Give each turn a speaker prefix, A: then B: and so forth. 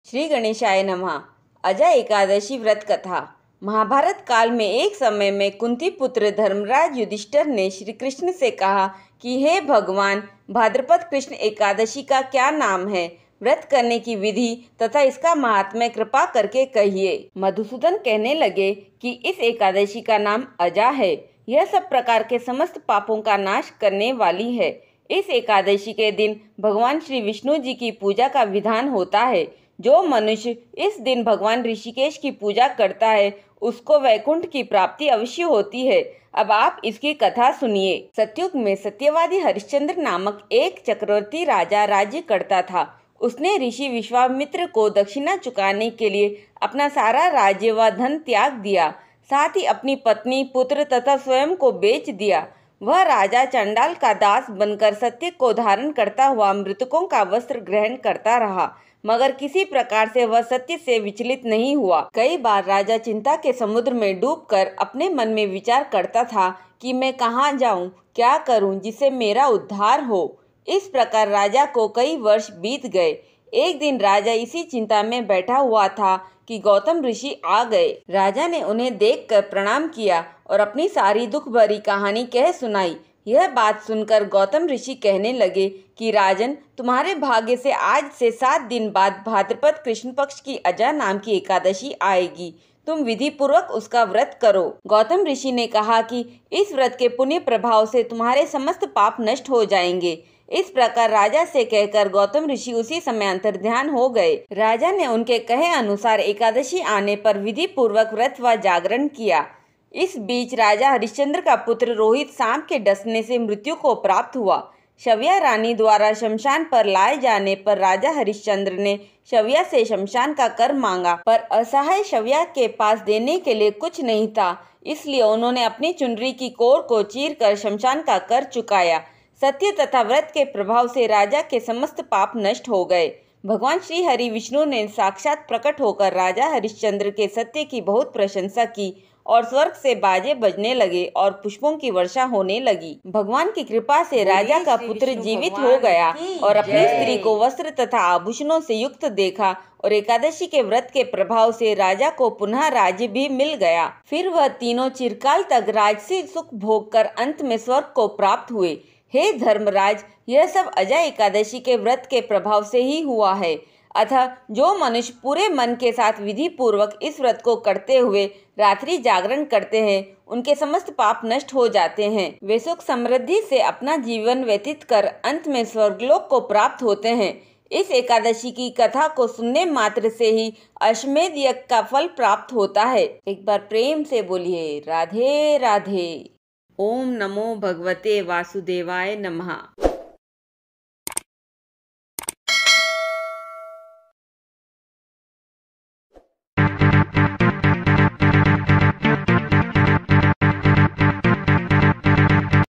A: श्री गणेशाय नमः। अजा एकादशी व्रत कथा। महाभारत काल में एक समय में कुंती पुत्र धर्मराज युधिष्ठिर ने श्री कृष्ण से कहा कि हे भगवान, भाद्रपद कृष्ण एकादशी का क्या नाम है, व्रत करने की विधि तथा इसका महात्म्य कृपा करके कहिए। मधुसूदन कहने लगे कि इस एकादशी का नाम अजा है। यह सब प्रकार के समस्त पापों का नाश करने वाली है। इस एकादशी के दिन भगवान श्री विष्णु जी की पूजा का विधान होता है। जो मनुष्य इस दिन भगवान ऋषिकेश की पूजा करता है उसको वैकुंठ की प्राप्ति अवश्य होती है। अब आप इसकी कथा सुनिए। सतयुग में सत्यवादी हरिश्चंद्र नामक एक चक्रवर्ती राजा राज्य करता था। उसने ऋषि विश्वामित्र को दक्षिणा चुकाने के लिए अपना सारा राज्य व धन त्याग दिया, साथ ही अपनी पत्नी, पुत्र तथा स्वयं को बेच दिया। वह राजा चंडाल का दास बनकर सत्य को धारण करता हुआ मृतकों का वस्त्र ग्रहण करता रहा, मगर किसी प्रकार से वह सत्य से विचलित नहीं हुआ। कई बार राजा चिंता के समुद्र में डूबकर अपने मन में विचार करता था कि मैं कहाँ जाऊँ, क्या करूँ जिससे मेरा उद्धार हो। इस प्रकार राजा को कई वर्ष बीत गए। एक दिन राजा इसी चिंता में बैठा हुआ था कि गौतम ऋषि आ गए। राजा ने उन्हें देखकर प्रणाम किया और अपनी सारी दुख भरी कहानी कह सुनाई। यह बात सुनकर गौतम ऋषि कहने लगे कि राजन, तुम्हारे भाग्य से आज से 7 दिन बाद भाद्रपद कृष्ण पक्ष की अजा नाम की एकादशी आएगी। तुम विधि पूर्वक उसका व्रत करो। गौतम ऋषि ने कहा कि इस व्रत के पुण्य प्रभाव से तुम्हारे समस्त पाप नष्ट हो जाएंगे। इस प्रकार राजा से कहकर गौतम ऋषि उसी समय अंतर्ध्यान हो गए। राजा ने उनके कहे अनुसार एकादशी आने पर विधि पूर्वक व्रत व जागरण किया। इस बीच राजा हरिश्चंद्र का पुत्र रोहित सांप के डसने से मृत्यु को प्राप्त हुआ। शव्या रानी द्वारा शमशान पर लाए जाने पर राजा हरिश्चंद्र ने शव्या से शमशान का कर मांगा, पर असहाय शव्या के पास देने के लिए कुछ नहीं था। इसलिए उन्होंने अपनी चुनरी की कोर को चीरकर शमशान का कर चुकाया। सत्य तथा व्रत के प्रभाव से राजा के समस्त पाप नष्ट हो गए। भगवान श्री हरि विष्णु ने साक्षात प्रकट होकर राजा हरिश्चंद्र के सत्य की बहुत प्रशंसा की और स्वर्ग से बाजे बजने लगे और पुष्पों की वर्षा होने लगी। भगवान की कृपा से राजा का पुत्र जीवित हो गया और अपनी स्त्री को वस्त्र तथा आभूषणों से युक्त देखा और एकादशी के व्रत के प्रभाव से राजा को पुनः राज्य भी मिल गया। फिर वह तीनों चिरकाल तक राजसी सुख भोग कर अंत में स्वर्ग को प्राप्त हुए। हे धर्मराज, यह सब अजा एकादशी के व्रत के प्रभाव से ही हुआ है। अतः जो मनुष्य पूरे मन के साथ विधि पूर्वक इस व्रत को करते हुए रात्रि जागरण करते हैं, उनके समस्त पाप नष्ट हो जाते हैं। वे सुख समृद्धि से अपना जीवन व्यतीत कर अंत में स्वर्गलोक को प्राप्त होते हैं। इस एकादशी की कथा को सुनने मात्र से ही अश्वमेध यज्ञ का फल प्राप्त होता है। एक बार प्रेम से बोलिए राधे राधे। ओम नमो भगवते वासुदेवाय नमः।